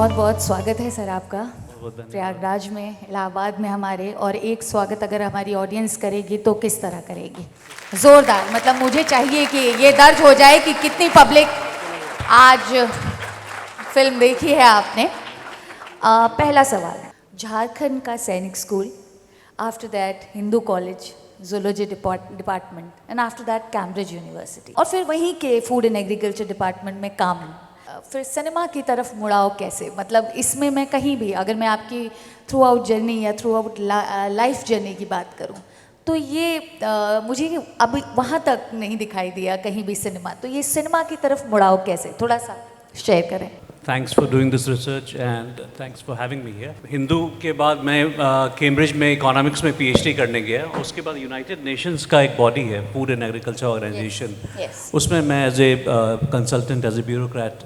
बहुत बहुत स्वागत है सर आपका बहुत धन्यवाद। प्रयागराज में, इलाहाबाद में हमारे। और एक स्वागत अगर हमारी ऑडियंस करेगी तो किस तरह करेगी? ज़ोरदार। मतलब मुझे चाहिए कि ये दर्ज हो जाए कि कितनी पब्लिक आज फिल्म देखी है आपने। पहला सवाल, झारखंड का सैनिक school, after that Hindu college zoology department and after that Cambridge university, और फिर वहीं के फूड एंड एग्रीकल्चर डिपार्टमेंट में काम। फिर सिनेमा की तरफ मुड़ाव कैसे? मतलब इसमें मैं कहीं भी, अगर मैं आपकी थ्रू आउट जर्नी या थ्रू आउट लाइफ जर्नी की बात करूं, तो ये मुझे अभी वहाँ तक नहीं दिखाई दिया कहीं भी सिनेमा। तो ये सिनेमा की तरफ मुड़ाव कैसे, थोड़ा सा शेयर करें। Thanks for doing this research and thanks for having me here. Hindu के बाद मैं कैम्ब्रिज में इकोनॉमिक्स में पीएचडी करने गया। उसके बाद यूनाइटेड नेशंस का एक बॉडी है, फूड एंड एग्रीकल्चर ऑर्गेनाइजेशन। उसमें मैं as a consultant, as a bureaucrat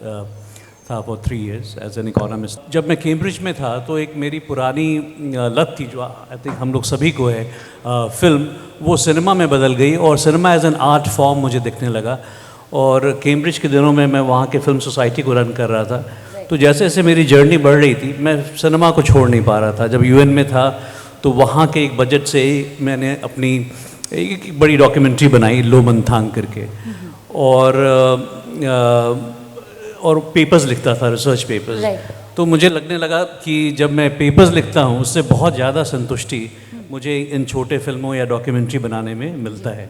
था for 3 years as an economist. जब मैं कैम्ब्रिज में था तो एक मेरी पुरानी लत थी, जो आई थिंक हम लोग सभी को है, फिल्म, वो सिनेमा में बदल गई और cinema as an art form मुझे दिखने लगा। और कैम्ब्रिज के दिनों में मैं वहाँ के फिल्म सोसाइटी को रन कर रहा था। तो जैसे जैसे मेरी जर्नी बढ़ रही थी, मैं सिनेमा को छोड़ नहीं पा रहा था। जब यूएन में था तो वहाँ के एक बजट से मैंने अपनी एक बड़ी डॉक्यूमेंट्री बनाई, लो मंथांग करके, और पेपर्स लिखता था, रिसर्च पेपर्स। तो मुझे लगने लगा कि जब मैं पेपर्स लिखता हूँ उससे बहुत ज़्यादा संतुष्टि मुझे इन छोटे फिल्मों या डॉक्यूमेंट्री बनाने में मिलता है।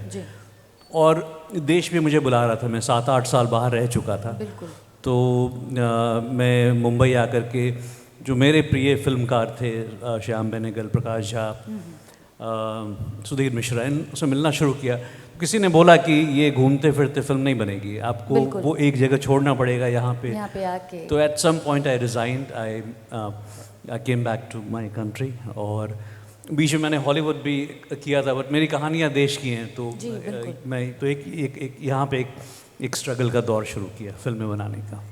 और देश भी मुझे बुला रहा था, मैं 7-8 साल बाहर रह चुका था। तो मैं मुंबई आकर के, जो मेरे प्रिय फिल्मकार थे, श्याम बेनेगल, प्रकाश झा, सुधीर मिश्रा, इनसे मिलना शुरू किया। किसी ने बोला कि ये घूमते फिरते फिल्म नहीं बनेगी, आपको वो एक जगह छोड़ना पड़ेगा यहाँ पे आके। तो at some point I resigned, I came back to my country. और बीच में मैंने हॉलीवुड भी किया था, बट मेरी कहानियाँ देश की हैं। तो मैं तो एक यहाँ पे एक स्ट्रगल का दौर शुरू किया फिल्में बनाने का।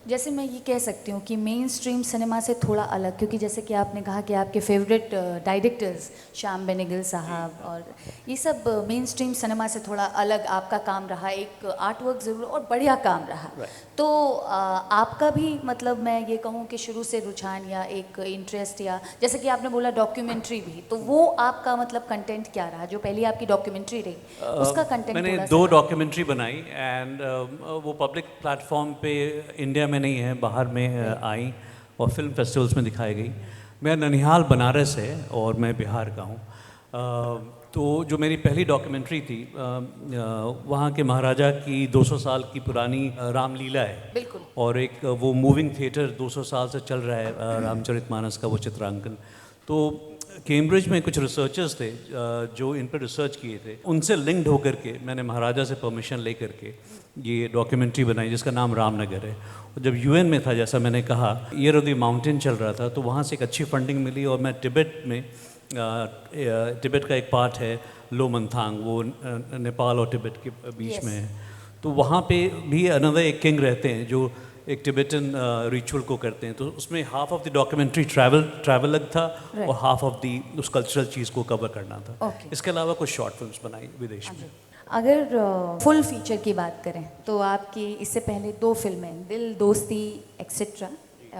जैसे मैं ये कह सकती हूँ कि मेन स्ट्रीम सिनेमा से थोड़ा अलग, क्योंकि जैसे कि आपने कहा कि आपके फेवरेट डायरेक्टर्स श्याम बेनेगल साहब, और ये सब मेन स्ट्रीम सिनेमा से थोड़ा अलग आपका काम रहा। एक आर्ट वर्क ज़रूर और बढ़िया काम रहा। तो आपका भी, मतलब मैं ये कहूँ कि शुरू से रुझान या एक इंटरेस्ट, या जैसे कि आपने बोला डॉक्यूमेंट्री भी, तो वो आपका मतलब कंटेंट क्या रहा? जो पहली आपकी डॉक्यूमेंट्री रही उसका कंटेंट? मैंने 2 डॉक्यूमेंट्री बनाई एंड वो पब्लिक प्लेटफॉर्म पे इंडिया में नहीं है, बाहर में आई और फिल्म फेस्टिवल्स में दिखाई गई। मैं ननिहाल बनारस है और मैं बिहार का हूँ। तो जो मेरी पहली डॉक्यूमेंट्री थी, वहाँ के महाराजा की 200 साल की पुरानी रामलीला है। और एक वो मूविंग थिएटर 200 साल से चल रहा है, रामचरितमानस का वो चित्रांकन। तो कैम्ब्रिज में कुछ रिसर्चर्स थे जो इन पर रिसर्च किए थे, उनसे लिंक्ड होकर के मैंने महाराजा से परमिशन ले करके ये डॉक्यूमेंट्री बनाई जिसका नाम रामनगर है। और जब यूएन में था, जैसा मैंने कहा, ईयर ऑफ द माउंटेन चल रहा था, तो वहाँ से एक अच्छी फंडिंग मिली और मैं तिब्बत में, तिब्बत का एक पार्ट है लो मंथांग, वो नेपाल और तिब्बत के बीच में है। तो वहाँ पे भी अनदर एक किंग रहते हैं जो एक टिबेटन रिचुअल को करते हैं। तो उसमें half of the documentary travel था और हाफ ऑफ द उस कल्चरल चीज़ को कवर करना था। इसके अलावा कुछ शॉर्ट फिल्म्स बनाई विदेश में। अगर फुल फीचर की बात करें तो आपकी इससे पहले 2 फिल्में, दिल दोस्ती एक्सेट्रा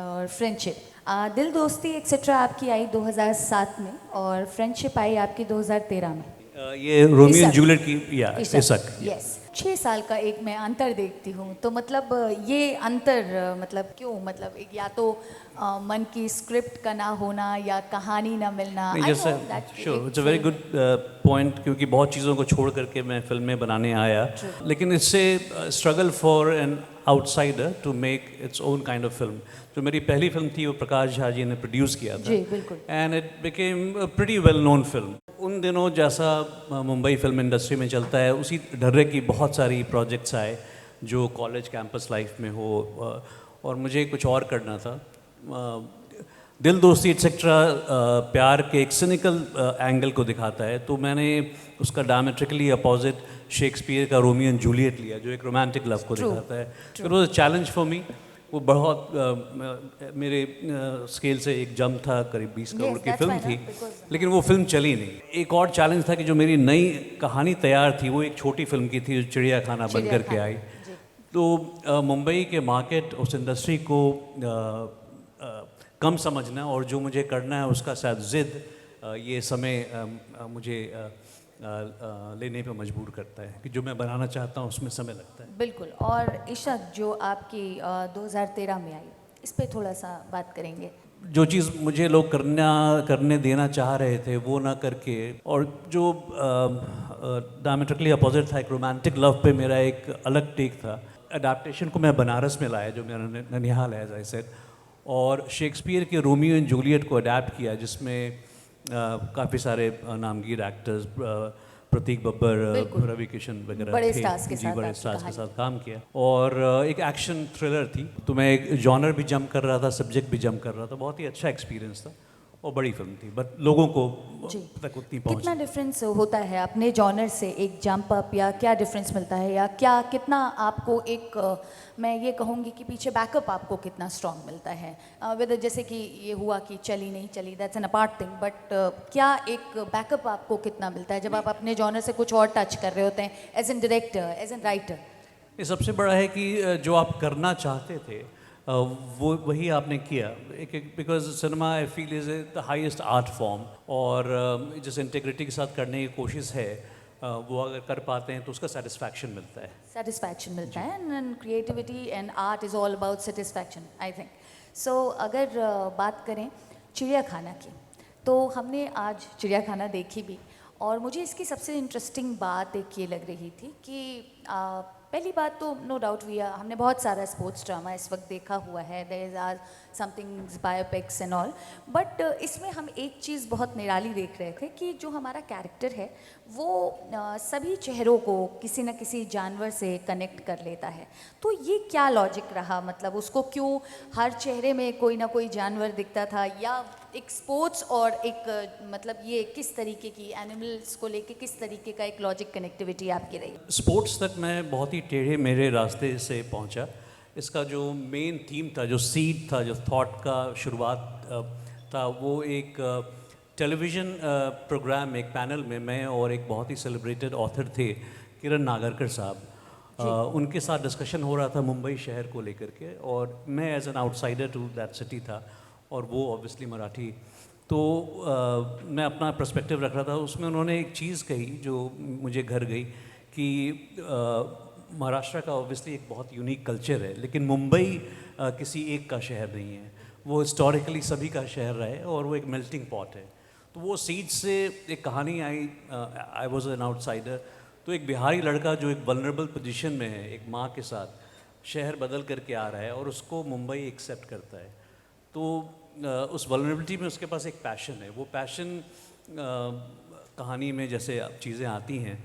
और फ्रेंडशिप। दिल दोस्ती एक्सेट्रा आपकी आई 2007 में और फ्रेंडशिप आई आपकी 2013 में। ये रोमियो एंड जूलियट की, या इशक। यस, 6 साल का एक मैं अंतर देखती हूँ। तो मतलब ये अंतर मतलब क्यों? मतलब एक या तो मन की स्क्रिप्ट का ना होना या कहानी ना मिलना। Sure, it's a very good point, क्योंकि बहुत चीज़ों को छोड़ करके मैं फिल्में बनाने आया। लेकिन इससे struggle for an outsider to make its own kind of film. जो मेरी पहली फिल्म थी वो प्रकाश झा जी ने प्रोड्यूस किया था, and it became a pretty well known film. उन दिनों जैसा मुंबई फिल्म इंडस्ट्री में चलता है, उसी ढर्रे की बहुत सारी प्रोजेक्ट्स आए जो कॉलेज कैंपस लाइफ में हो, और मुझे कुछ और करना था। दिल दोस्ती एक्सेट्रा प्यार के एक सिनिकल एंगल को दिखाता है, तो मैंने उसका डायमेट्रिकली अपोजिट शेक्सपियर का रोमियो एंड जूलियट लिया, जो एक रोमांटिक लव को दिखाता है। It was a challenge for me. वो बहुत मेरे स्केल से एक जंप था, करीब 20 करोड़ की फिल्म थी, लेकिन वो फिल्म चली नहीं। एक और चैलेंज था कि जो मेरी नई कहानी तैयार थी वो एक छोटी फिल्म की थी जो चिड़िया खाना बन कर के आई। तो मुंबई के मार्केट, उस इंडस्ट्री को कम समझना और जो मुझे करना है उसका शायद ज़िद ये समय मुझे लेने पे मजबूर करता है कि जो मैं बनाना चाहता हूँ उसमें समय लगता है। बिल्कुल। और इशक जो आपकी 2013 में आई, इस पे थोड़ा सा बात करेंगे। जो चीज़ मुझे लोग करने देना चाह रहे थे वो ना करके, और जो डायमेट्रिकली अपोजिट था, एक रोमांटिक लव पे मेरा एक अलग टेक था। अडाप्टेशन को मैं बनारस में लाया जो मेरा ननिहाल है, एज आई सेड, और शेक्सपियर के रोमियो एंड जूलियट को अडाप्ट किया जिसमें काफ़ी सारे नामगीर एक्टर्स, प्रतीक बब्बर, रवि किशन वगैरह बड़े थे। स्टार्स के जी, साथ बड़े आपकी स्टार्स के कहानी। साथ काम किया, और एक एक्शन थ्रिलर थी, तो मैं एक जॉनर भी जंप कर रहा था, सब्जेक्ट भी जंप कर रहा था। बहुत ही अच्छा एक्सपीरियंस था और बड़ी फिल्म थी, बट लोगों को जी। तक उतनी पहुंच। कितना डिफरेंस होता है अपने जॉनर से एक जंप अप, या क्या डिफरेंस मिलता है, या क्या कितना आपको एक मैं ये कहूँगी कि पीछे बैकअप आपको कितना स्ट्रांग मिलता है, विद जैसे कि ये हुआ कि चली नहीं चली, that's an apart thing, but क्या एक बैकअप आपको कितना मिलता है जब आप अपने जॉनर से कुछ और टच कर रहे होते हैं, as an director, as an writer? ये सबसे बड़ा है कि जो आप करना चाहते थे वो वही आपने किया। Because cinema I feel is the highest art form, और जिस इंटेग्रिटी के साथ करने की कोशिश है वो अगर कर पाते हैं तो उसका सेटिस्फैक्शन मिलता है। सेटिस्फैक्शन मिलता है, and creativity and art is all about satisfaction, I think so. अगर बात करें चिड़ियाखाना की, तो हमने आज चिड़ियाखाना देखी भी, और मुझे इसकी सबसे इंटरेस्टिंग बात एक ये लग रही थी कि पहली बात तो नो डाउट हमने बहुत सारा स्पोर्ट्स ड्रामा इस वक्त देखा हुआ है, there are something biopics and all, but इसमें हम एक चीज़ बहुत निराली देख रहे थे कि जो हमारा कैरेक्टर है वो सभी चेहरों को किसी न किसी जानवर से कनेक्ट कर लेता है। तो ये क्या लॉजिक रहा, मतलब उसको क्यों हर चेहरे में कोई ना कोई जानवर दिखता था, या एक स्पोर्ट्स और एक मतलब ये किस तरीके की एनिमल्स को लेके किस तरीके का एक लॉजिक कनेक्टिविटी आपकी रही? स्पोर्ट्स तक मैं बहुत ही टेढ़े मेरे रास्ते से पहुंचा। इसका जो मेन थीम था, जो सीड था, जो थॉट का शुरुआत था, वो एक टेलीविज़न प्रोग्राम, एक पैनल में मैं और एक बहुत ही सेलिब्रेटेड ऑथर थे किरण नागरकर साहब, उनके साथ डिस्कशन हो रहा था मुंबई शहर को लेकर के, और मैं as an outsider to that city था, और वो ऑब्वियसली मराठी। तो मैं अपना पर्सपेक्टिव रख रहा था। उसमें उन्होंने एक चीज़ कही जो मुझे घर गई कि महाराष्ट्र का ऑब्वियसली एक बहुत यूनिक कल्चर है, लेकिन मुंबई किसी एक का शहर नहीं है, वो हिस्टोरिकली सभी का शहर रहा है और वो एक मेल्टिंग पॉट है। तो वो सीट से एक कहानी आई, आई वॉज एन आउटसाइडर। तो एक बिहारी लड़का जो एक वल्नरेबल पोजीशन में है, एक माँ के साथ शहर बदल करके आ रहा है, और उसको मुंबई एक्सेप्ट करता है। तो उस वल्नरेबिलिटी में उसके पास एक पैशन है। वो पैशन कहानी में जैसे चीज़ें आती हैं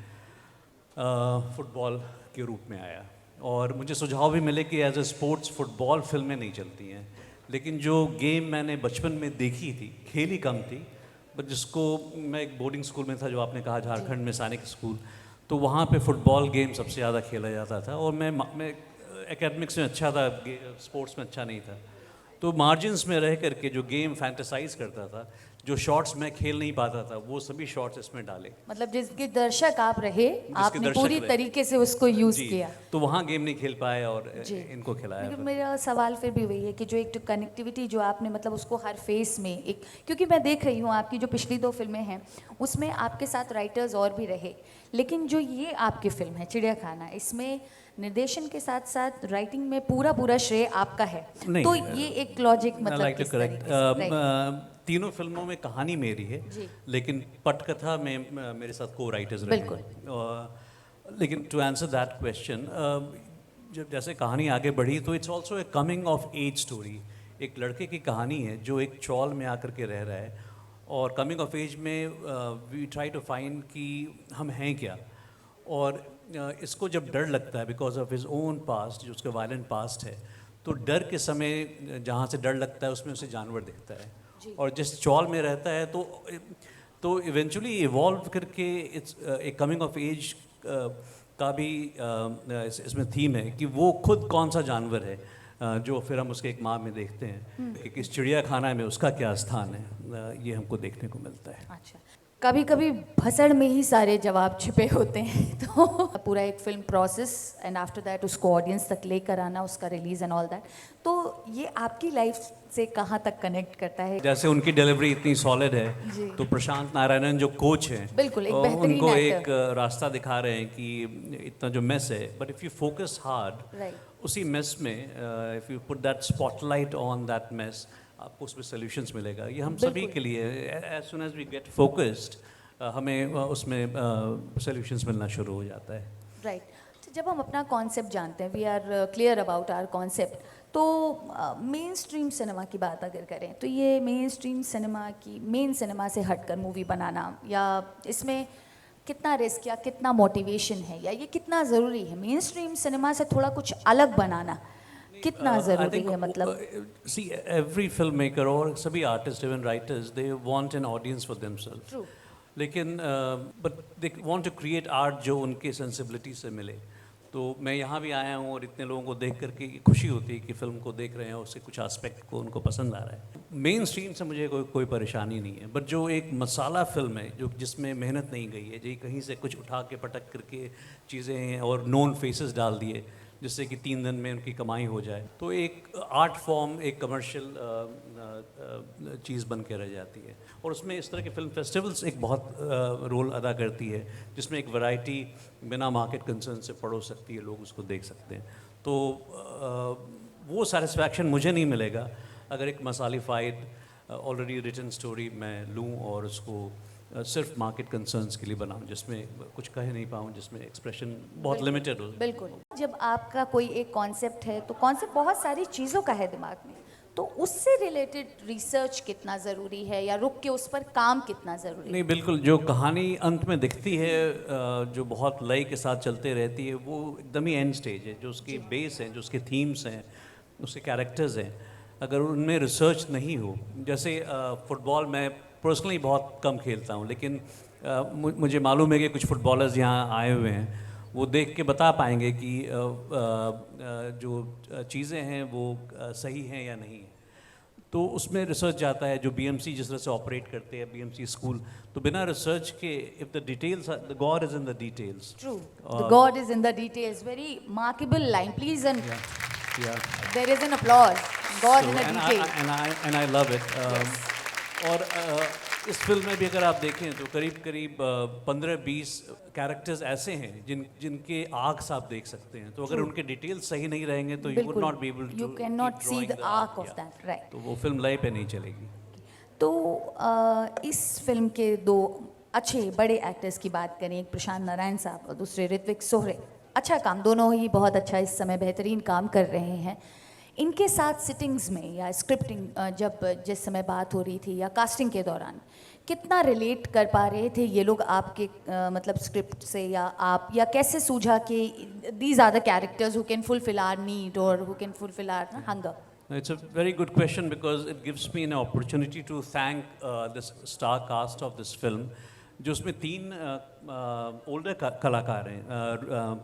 फुटबॉल के रूप में आया, और मुझे सुझाव भी मिले कि एज ए स्पोर्ट्स फुटबॉल फिल्में नहीं चलती हैं, लेकिन जो गेम मैंने बचपन में देखी थी, खेली कम थी, बट जिसको मैं एक बोर्डिंग स्कूल में था, जो आपने कहा झारखंड में सैनिक स्कूल, तो वहाँ पे फुटबॉल गेम सबसे ज़्यादा खेला जाता था, और मैं एकेडमिक्स में अच्छा था, स्पोर्ट्स में अच्छा नहीं था। तो मार्जिन्स में रह करके जो गेम फैंटेसाइज करता था, जो शॉट्स मैं खेल नहीं पाता था, वो सभी शॉट्स इसमें डाले। मतलब जिसके दर्शक आप रहे, आपने दर्शक पूरी रहे। तरीके से उसको यूज़ जी, किया। तो वहाँ गेम नहीं खेल पाए और जी। इनको खिलाया। लेकिन मेरा सवाल फिर भी वही है कि जो एक कनेक्टिविटी जो आपने मतलब उसको हर फेस में एक, क्योंकि मैं देख रही हूँ आपकी जो पिछली 2 फिल्में हैं उसमें आपके साथ राइटर्स और भी रहे, लेकिन जो ये आपकी फिल्म है चिड़ियाखाना, इसमें निर्देशन के साथ साथ राइटिंग में पूरा श्रेय आपका है। नहीं, तो ये एक लॉजिक मतलब लाइक टू किस करेक्ट, तरीके से? तीनों फिल्मों में कहानी मेरी है, जी। लेकिन पटकथा में मेरे साथ को राइटर्स रहे। बिल्कुल। लेकिन टू आंसर दैट क्वेश्चन, जब जैसे कहानी आगे बढ़ी तो it's also a coming of age story. एक लड़के की कहानी है जो एक चौल में आकर के रह रहा है, और कमिंग ऑफ एज में वी ट्राई टू फाइंड कि हम हैं क्या, और इसको जब डर लगता है because of his own past, जो उसका वायलेंट पास्ट है, तो डर के समय जहाँ से डर लगता है उसमें उसे जानवर दिखता है, और जिस चौल में रहता है तो इवेंचुअली इवॉल्व करके इट्स एक कमिंग ऑफ एज का भी इसमें थीम है कि वो खुद कौन सा जानवर है, जो फिर हम उसके एक माँ में देखते हैं कि किस चिड़ियाखाना में उसका क्या स्थान है, ये हमको देखने को मिलता है। अच्छा, कभी कभी भसड़ में ही सारे जवाब छिपे होते हैं तो पूरा एक film process and after that उसको ऑडियंस तक लेकर आना, उसका रिलीज एंड ऑल दैट, तो ये आपकी लाइफ से कहाँ तक कनेक्ट करता है? जैसे उनकी डिलीवरी इतनी सॉलिड जी। है, तो प्रशांत नारायणन जो कोच हैं, बिल्कुल, एक बेहतरीन उनको actor। एक रास्ता दिखा रहे हैं कि इतना जो मेस है, but if you focus hard right, उसी मेस में, if you put that spotlight on that mess, आपको उसमें सोल्यूशंस मिलेगा। ये हम सभी बिल्कुल। के लिए, as soon as we get focused, हमें उसमें सोल्यूशंस मिलना शुरू हो जाता है। राइट। जब हम अपना कॉन्सेप्ट जानते हैं, we are clear about our concept, तो मेन स्ट्रीम सिनेमा की बात अगर करें तो ये मेन स्ट्रीम सिनेमा की, मेन सिनेमा से हटकर मूवी बनाना, या इसमें कितना रिस्क या कितना मोटिवेशन है, या ये कितना ज़रूरी है मेन स्ट्रीम सिनेमा से थोड़ा कुछ अलग बनाना, कितना ज़रूरी है? मतलब सी एवरी फिल्म मेकर और सभी artist, even writers, they want an audience for themselves. True, लेकिन but they want to create art जो उनके सेंसिबिलिटी से मिले। तो मैं यहाँ भी आया हूँ और इतने लोगों को देख करके खुशी होती है कि फ़िल्म को देख रहे हैं और उससे कुछ एस्पेक्ट को उनको पसंद आ रहा है। मेन स्ट्रीम से मुझे कोई परेशानी नहीं है, बट जो एक मसाला फिल्म है, जो जिसमें मेहनत नहीं गई है, जो कहीं से कुछ उठा के पटक करके चीज़ें और नोन फेसेस डाल दिए जिससे कि 3 दिन में उनकी कमाई हो जाए, तो एक आर्ट फॉर्म, एक कमर्शियल चीज़ बन के रह जाती है। और उसमें इस तरह के फिल्म फेस्टिवल्स एक बहुत रोल अदा करती है, जिसमें एक वैरायटी बिना मार्केट कंसर्न से परोस सकती है, लोग उसको देख सकते हैं। तो वो सेटिस्फैक्शन मुझे नहीं मिलेगा अगर एक मसालिफाइड ऑलरेडी रिटन स्टोरी मैं लूँ और उसको सिर्फ मार्केट कंसर्न्स के लिए बनाऊं, जिसमें कुछ कह नहीं पाऊँ, जिसमें एक्सप्रेशन बहुत लिमिटेड हो। बिल्कुल। जब आपका कोई एक कॉन्सेप्ट है तो कॉन्सेप्ट बहुत सारी चीज़ों का है दिमाग में, तो उससे रिलेटेड रिसर्च कितना ज़रूरी है, या रुक के उस पर काम कितना ज़रूरी है? नहीं, बिल्कुल, जो कहानी अंत में दिखती है, जो बहुत लय के साथ चलते रहती है, वो एकदम ही एंड स्टेज है। जो उसकी बेस है, जो उसके थीम्स हैं, उसके कैरेक्टर्स हैं, अगर उनमें रिसर्च नहीं हो, जैसे फुटबॉल मैं पर्सनली बहुत कम खेलता हूँ, लेकिन मुझे मालूम है कि कुछ फुटबॉलर्स यहाँ आए हुए हैं, वो देख के बता पाएंगे कि जो चीज़ें हैं वो सही हैं या नहीं है। तो उसमें रिसर्च जाता है। जो बीएमसी जिस तरह से ऑपरेट करते हैं, बीएमसी स्कूल, तो बिना रिसर्च के, if the details, the God is in the details. True, the God is in the details, very markable line, please, and there is an applause, God in the details, and I love it. और इस film में भी अगर आप देखें तो करीब 15-20 characters ऐसे हैं जिनके आर्क्स आप देख सकते हैं। तो अगर उनके डिटेल्स सही नहीं रहेंगे तो you would not be able to, you can not see the arc of that, right. तो वो फिल्म लय पे नहीं चलेगी। तो इस फिल्म के दो अच्छे बड़े एक्टर्स की बात करें, एक प्रशांत नारायण साहब और दूसरे ऋत्विक सोहरे, अच्छा काम, दोनों ही बहुत अच्छा इस समय बेहतरीन काम कर रहे हैं। इनके साथ सिटिंग्स में या स्क्रिप्टिंग, जब जिस समय बात हो रही थी या कास्टिंग के दौरान, कितना रिलेट कर पा रहे थे ये लोग आपके मतलब स्क्रिप्ट से, या आप, या कैसे सूझा कि these are the characters who can fulfil our need और who can fulfil our hunger? It's a very good question because it gives me an opportunity to thank this star cast of this film, जो उसमें 3 older कलाकार हैं,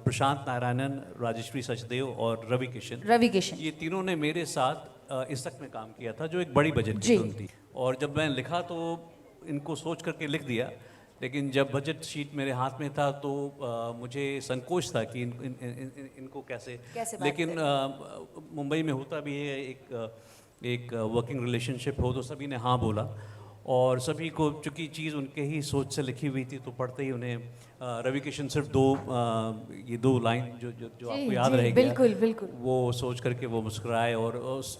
प्रशांत नारायणन, राजेश्वरी सचदेव और रवि किशन। ये तीनों ने मेरे साथ इस तक में काम किया था, जो एक बड़ी बजट की फिल्म थी। और जब मैं लिखा तो इनको सोच करके लिख दिया, लेकिन जब बजट शीट मेरे हाथ में था तो मुझे संकोच था कि इनको कैसे लेकिन मुंबई में होता भी है, एक वर्किंग रिलेशनशिप हो तो सभी ने हाँ बोला, और सभी को, चूँकि चीज़ उनके ही सोच से लिखी हुई थी, तो पढ़ते ही उन्हें रवि किशन सिर्फ 2 लाइन जो आपको याद रहेगी, बिल्कुल, वो सोच करके वो मुस्कुराए। और उस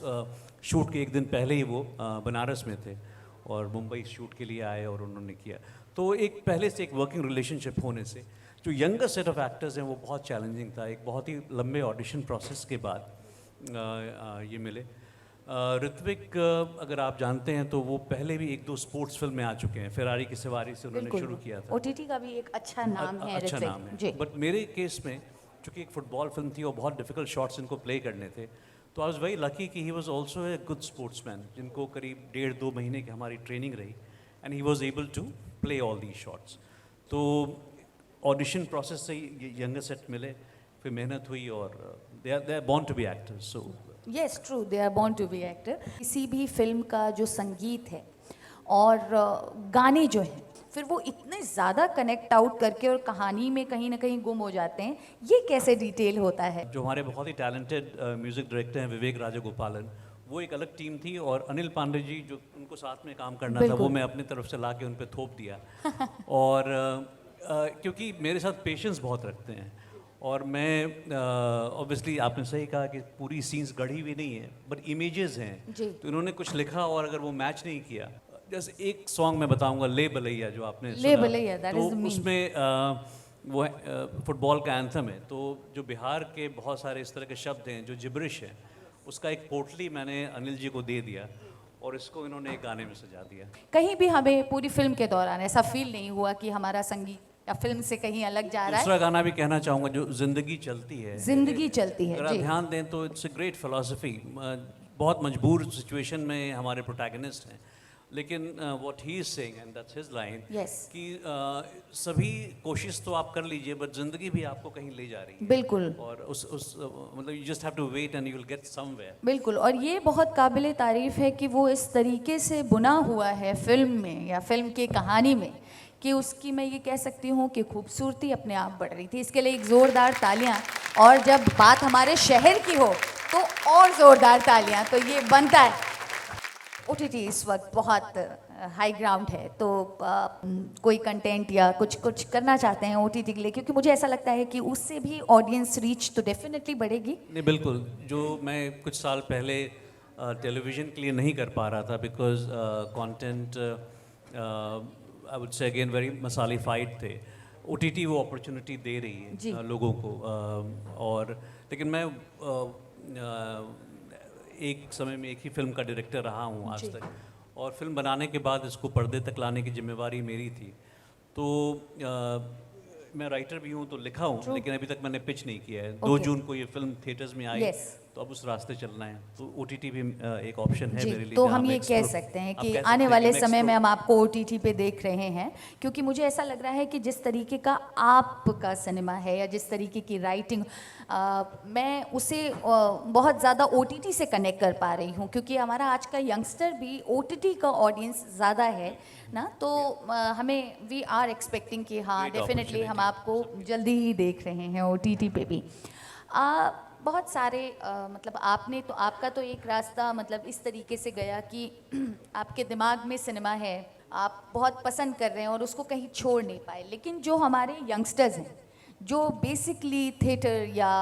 शूट के एक दिन पहले ही वो बनारस में थे और मुंबई शूट के लिए आए और उन्होंने किया। तो एक पहले से एक वर्किंग रिलेशनशिप होने से जो यंगर सेट ऑफ एक्टर्स हैं वो बहुत चैलेंजिंग था। एक बहुत ही लंबे ऑडिशन प्रोसेस के बाद ये मिले। ऋत्विक, अगर आप जानते हैं तो वो पहले भी 1-2 स्पोर्ट्स फिल्म में आ चुके हैं। फेरारी की सवारी से उन्होंने शुरू किया था। ओटीटी का भी एक अच्छा नाम है, अच्छा नाम है। बट मेरे केस में चूँकि एक फुटबॉल फिल्म थी और बहुत डिफिकल्ट शॉट्स इनको प्ले करने थे, तो आई वॉज वेरी लकी कि he was also a good sportsman, जिनको करीब 1.5-2 महीने की हमारी ट्रेनिंग रही, and he was able to play all these shots. तो ऑडिशन प्रोसेस से यंगर सेट मिले, फिर मेहनत हुई, और they are born to be actors. So yes, true, they are born to be actor. किसी भी फिल्म का जो संगीत है और गाने जो हैं, फिर वो इतने ज़्यादा कनेक्ट आउट करके और कहानी में कहीं ना कहीं गुम हो जाते हैं, ये कैसे डिटेल होता है? जो हमारे बहुत ही टैलेंटेड म्यूज़िक डायरेक्टर हैं विवेक राजगोपालन, वो एक अलग टीम थी, और अनिल पांडे जी जो उनको साथ में काम करना था, बिल्कुल। वो मैं अपनी तरफ से ला के उन पे थोप दिया। और क्योंकि मेरे साथ पेशेंस बहुत रखते हैं, और मैं ऑब्वियसली आपने सही कहा कि पूरी सीन्स गढ़ी हुई नहीं है, बट इमेजेस हैं। जी। तो इन्होंने कुछ लिखा और अगर वो मैच नहीं किया, जैसे एक सॉन्ग मैं बताऊंगा, ले बलैया, जो आपने ले सुना, बलैया, that तो is the mean. उसमें वो फुटबॉल का एंथम है, तो जो बिहार के बहुत सारे इस तरह के शब्द हैं जो जिब्रिश है, उसका एक पोटली मैंने अनिल जी को दे दिया, और इसको इन्होंने एक गाने में सजा दिया। कहीं भी हमें पूरी फिल्म के दौरान ऐसा फील नहीं हुआ कि हमारा संगीत या फिल्म से कहीं अलग जा रहा है? दूसरा गाना भी कहना चाहूँगा, जो जिंदगी चलती है, जिंदगी चलती है, अगर आप जी। ध्यान दें तो इट्स अ ग्रेट फिलॉसफी। बहुत मजबूर सिचुएशन में हमारे प्रोटैगनिस्ट हैं, लेकिन what he is saying, and that's his line, Yes. कि सभी कोशिश तो आप कर लीजिए, बट जिंदगी भी आपको कहीं ले जा रही है, बिल्कुल और उस मतलब you just have to wait and you will get somewhere. बिल्कुल। और ये बहुत काबिले तारीफ़ है कि वो इस तरीके से बुना हुआ है फिल्म में या फिल्म की कहानी में, कि उसकी मैं ये कह सकती हूँ कि खूबसूरती अपने आप बढ़ रही थी। इसके लिए एक ज़ोरदार तालियां, और जब बात हमारे शहर की हो तो और ज़ोरदार तालियां, तो ये बनता है। OTT इस वक्त बहुत हाई ग्राउंड है, तो कोई कंटेंट या कुछ करना चाहते हैं OTT के लिए, क्योंकि मुझे ऐसा लगता है कि उससे भी ऑडियंस रीच तो डेफिनेटली बढ़ेगी। नहीं, बिल्कुल। जो मैं कुछ साल पहले टेलीविज़न के लिए नहीं कर पा रहा था, because content I would say again very masalified थे, OTT वो अपॉर्चुनिटी दे रही जी। है लोगों को। और लेकिन मैं एक समय में एक ही फिल्म का डायरेक्टर रहा हूँ आज जी। तक, और फिल्म बनाने के बाद इसको पर्दे तक लाने की जिम्मेवारी मेरी थी। तो मैं राइटर भी हूँ, तो लिखा हूँ, लेकिन अभी तक मैंने पिच नहीं किया है। 2 जून को ये फिल्म थिएटर्स में आई, Yes. तो अब उस रास्ते चलना है, तो OTT भी एक ऑप्शन है जी, मेरे लिए। तो जहाँ हम मैं ये कह explore- सकते हैं आप कि कह सकते आने हैं वाले मैं समय में explore- हम आपको OTT पे देख रहे हैं, क्योंकि मुझे ऐसा लग रहा है कि जिस तरीके का आपका सिनेमा है या जिस तरीके की राइटिंग, मैं उसे बहुत ज़्यादा OTT से कनेक्ट कर पा रही हूँ, क्योंकि हमारा आज का यंगस्टर भी OTT का ऑडियंस ज़्यादा है ना, तो हमें वी आर एक्सपेक्टिंग कि हाँ Great डेफिनेटली हम opportunity. आपको जल्दी ही देख रहे हैं OTT पे भी। बहुत सारे मतलब आपने तो, आपका तो एक रास्ता मतलब इस तरीके से गया कि आपके दिमाग में सिनेमा है, आप बहुत पसंद कर रहे हैं और उसको कहीं छोड़ नहीं पाए। लेकिन जो हमारे यंगस्टर्स हैं, जो बेसिकली थिएटर या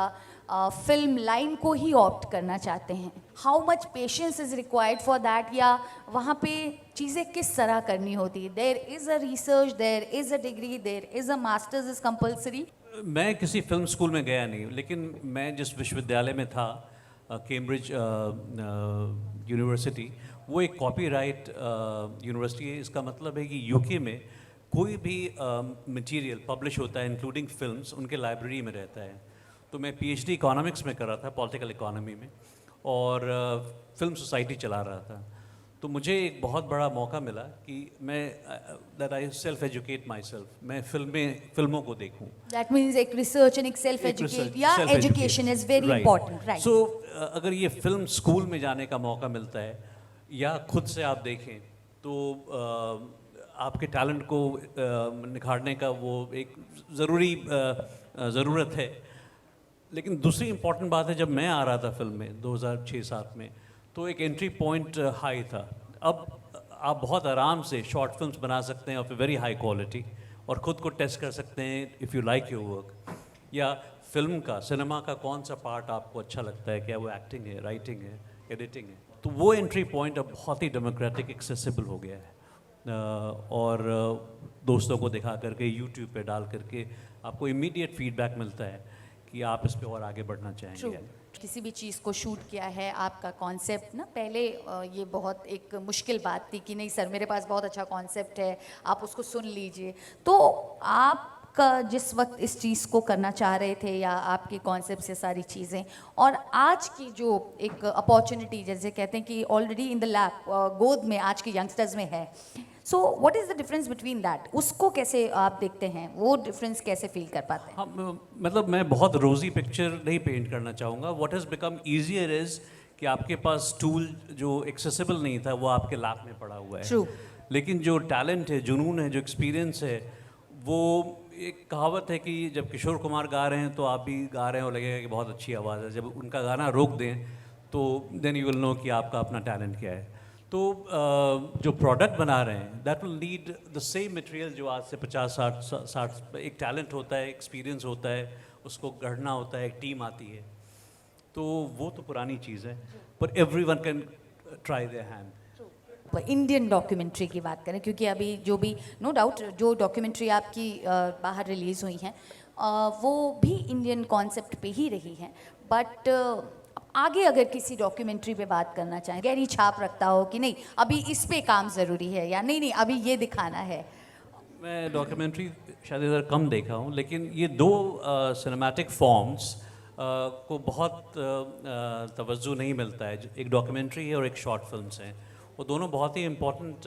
फिल्म लाइन को ही ऑप्ट करना चाहते हैं, how much patience is required for that, या वहाँ पे चीज़ें किस तरह करनी होती है? There is a research, there is a degree, there is a masters is compulsory? मैं किसी फिल्म स्कूल में गया नहीं, लेकिन मैं जिस विश्वविद्यालय में था, कैम्ब्रिज यूनिवर्सिटी, वो एक कॉपीराइट यूनिवर्सिटी है। इसका मतलब है कि यूके में कोई भी मटेरियल पब्लिश होता है, इंक्लूडिंग फिल्म्स, उनके लाइब्रेरी में रहता है। तो मैं PhD इकोनॉमिक्स में कर रहा था, पॉलिटिकल इकोनॉमी में, और फिल्म सोसाइटी चला रहा था। तो मुझे एक बहुत बड़ा मौका मिला कि मैं that I self educate myself, मैं फिल्मों को देखूं। दैट मीन्स एक रिसर्च एंड एक सेल्फ एजुकेट या education is very important, right? So अगर ये फिल्म स्कूल में जाने का मौका मिलता है या खुद से आप देखें, तो आपके टैलेंट को निखारने का वो एक ज़रूरत है। लेकिन दूसरी इम्पॉर्टेंट बात है, जब मैं आ रहा था फिल्म में 2006-07 में, तो एक एंट्री पॉइंट हाई था। अब आप बहुत आराम से शॉर्ट फिल्म्स बना सकते हैं of a very high quality, और ख़ुद को टेस्ट कर सकते हैं if you like your work. या फिल्म का, सिनेमा का कौन सा पार्ट आपको अच्छा लगता है, क्या वो एक्टिंग है, राइटिंग है, एडिटिंग है, तो वो एंट्री पॉइंट अब बहुत ही डेमोक्रेटिक, एक्सेसिबल हो गया है। और दोस्तों को दिखा करके, यूट्यूब पे डाल करके आपको इमीडिएट फीडबैक मिलता है कि आप इस पे और आगे बढ़ना चाहेंगे। किसी भी चीज़ को शूट किया है, आपका कॉन्सेप्ट ना, पहले ये बहुत एक मुश्किल बात थी कि नहीं सर मेरे पास बहुत अच्छा कॉन्सेप्ट है, आप उसको सुन लीजिए। तो आपका जिस वक्त इस चीज़ को करना चाह रहे थे, या आपके कॉन्सेप्ट से सारी चीज़ें, और आज की जो एक अपॉर्चुनिटी, जैसे कहते हैं कि ऑलरेडी इन द लैप, गोद में आज के यंगस्टर्स में है, so what is the difference between that? उसको कैसे आप देखते हैं, वो डिफरेंस कैसे फील कर पाते हैं? हाँ, मतलब मैं बहुत रोज़ी पिक्चर नहीं पेंट करना चाहूँगा। What has become easier is कि आपके पास टूल जो एक्सेसिबल नहीं था वो आपके लैप में पड़ा हुआ है। True. लेकिन जो टैलेंट है, जुनून है, जो एक्सपीरियंस है, वो एक कहावत है कि जब किशोर कुमार गा रहे हैं तो आप भी गा रहे हैं और लगेगा कि बहुत अच्छी आवाज़ है। जब उनका गाना रोक दें तो देन यू विल नो कि आपका अपना टैलेंट क्या है। तो जो प्रोडक्ट बना रहे हैं that will need the same material जो आज से 50-60 एक टैलेंट होता है, एक्सपीरियंस होता है, उसको गढ़ना होता है, एक टीम आती है, तो वो तो पुरानी चीज़ है, पर everyone can try their hand. Indian documentary की बात करें, क्योंकि अभी जो भी नो डाउट जो डॉक्यूमेंट्री आपकी बाहर रिलीज़ हुई हैं वो भी इंडियन कॉन्सेप्ट पे ही रही हैं, बट आगे अगर किसी डॉक्यूमेंट्री पे बात करना चाहें, गहरी छाप रखता हो कि नहीं अभी इस पे काम ज़रूरी है या नहीं नहीं अभी ये दिखाना है। मैं डॉक्यूमेंट्री शायद इधर कम देखा हूँ, लेकिन ये दो सिनेमैटिक फॉर्म्स को बहुत तवज्जो नहीं मिलता है। एक डॉक्यूमेंट्री है और एक शॉर्ट फिल्म्स हैं, वो दोनों बहुत ही इम्पोर्टेंट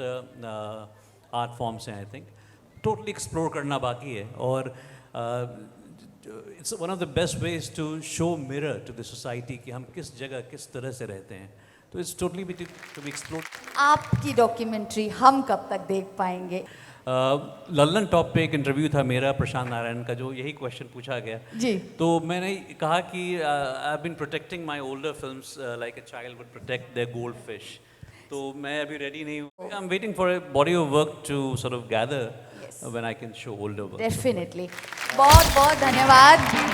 आर्ट फॉर्म्स हैं। आई थिंक टोटली एक्सप्लोर करना बाकी है, और it's one of the best ways to show mirror to the society कि हम किस जगह किस तरह से रहते हैं। तो it's totally to be explore. आपकी डॉक्यूमेंट्री हम कब तक देख पाएंगे? लल्लन टॉप पे एक इंटरव्यू था मेरा प्रशांत नारायण का, जो यही क्वेश्चन पूछा गया जी। तो मैंने कहा कि I have been protecting my older films like a child would protect their goldfish. तो मैं अभी रेडी नहीं हूँ। I am waiting for a body of work to sort of gather when I can show older work. Definitely. बहुत बहुत धन्यवाद।